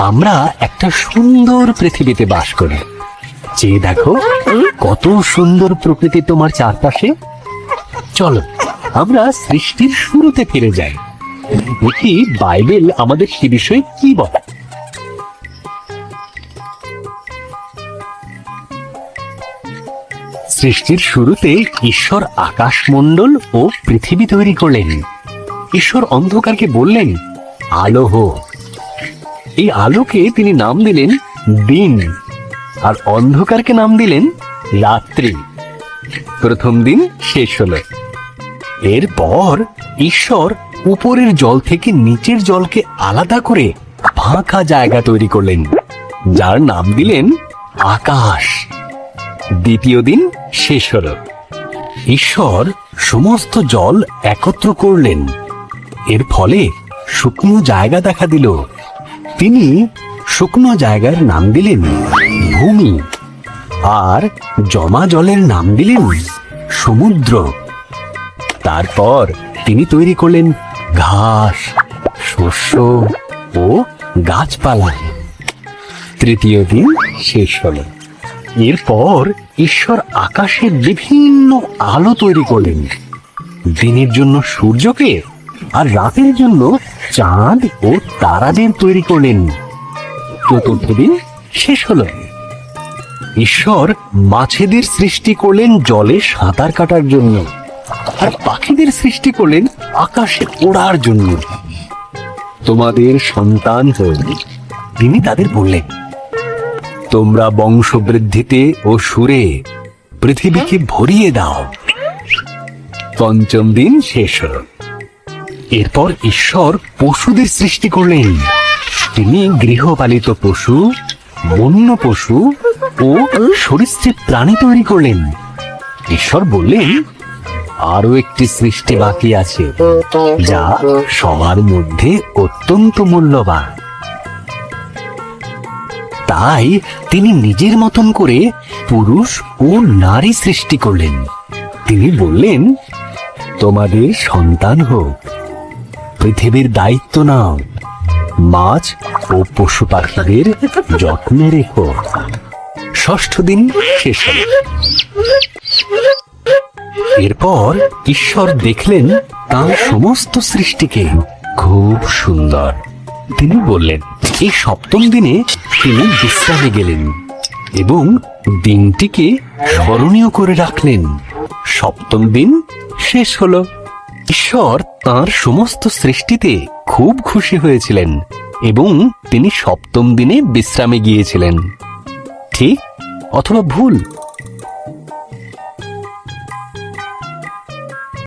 আমরা একটা সুন্দর পৃথিবীতে বাস করি। চেয়ে দেখো কত সুন্দর প্রকৃতি তোমার চারপাশে। চলো আমরা সৃষ্টির শুরুতে ফিরে যাই। দেখি বাইবেল আমাদের সে বিষয়ে কি বলে। সৃষ্টির শুরুতে ঈশ্বর আকাশমণ্ডল ও পৃথিবী তৈরি করলেন। ঈশ্বর অন্ধকারকে বললেন, আলো হোক। এই আলোকে তিনি নাম দিলেন দিন, আর অন্ধকারকে নাম দিলেন রাত্রি। প্রথম দিন শেষ হলো। এরপর ঈশ্বর উপরের জল থেকে নিচের জলকে আলাদা করে ফাঁকা জায়গা তৈরি করলেন, যার নাম দিলেন আকাশ। দ্বিতীয় দিন শেষ হল। ঈশ্বর সমস্ত জল একত্র করলেন। এর ফলে শুকনো জায়গা দেখা দিল। তিনি শুকনো জায়গার নাম দিলেন ভূমি, আর জমা জলের নাম দিলেন সমুদ্র। তারপর তিনি তৈরি করলেন ঘাস, শস্য ও গাছপালা। তৃতীয় দিন শেষ হল। এরপর ঈশ্বর আকাশের বিভিন্ন আলো তৈরি করলেন। দিনের জন্য সূর্যকে, আর রাতের জন্য চাঁদ ও তারাদের তৈরি করলেন। চতুর্থ দিন শেষ হলো। ঈশ্বর মাছেদের সৃষ্টি করলেন জলে সাঁতার কাটার জন্য, আর পাখিদের সৃষ্টি করলেন আকাশে ওড়ার জন্য। তোমাদের সন্তান হোক, তিনি তাদের বললেন, তোমরা বংশবৃদ্ধিতে ও সুরে পৃথিবীকে ভরিয়ে দাও। পঞ্চম দিন শেষ হল। এরপর ঈশ্বর পশুদের সৃষ্টি করলেন। তিনি গৃহপালিত পশু, বন্য পশু ও সরীসৃপ প্রাণী তৈরি করলেন। ঈশ্বর বললেন, আরো একটি সৃষ্টি বাকি আছে, যা সবার মধ্যে অত্যন্ত মূল্যবান। তাই তিনি নিজের মতন করে পুরুষ ও নারী সৃষ্টি করলেন। তিনি বললেন, তোমাদের সন্তান হোক, পৃথিবীর দায়িত্ব নাও, মাছ ও পশু পাখিদের যত্নে রেখো। ষষ্ঠ দিন শেষ হল। এরপর ঈশ্বর দেখলেন তার সমস্ত সৃষ্টিকে খুব সুন্দর। তিনি বললেন, এই সপ্তম দিনে তিনি বিশ্রামে গেলেন এবং দিনটিকে স্মরণীয় করে রাখলেন। সপ্তম দিন শেষ হলো। ঈশ্বর তাঁর সমস্ত সৃষ্টিতে খুব খুশি হয়েছিলেন এবং তিনি সপ্তম দিনে বিশ্রামে গিয়েছিলেন। ঠিক অথবা ভুল?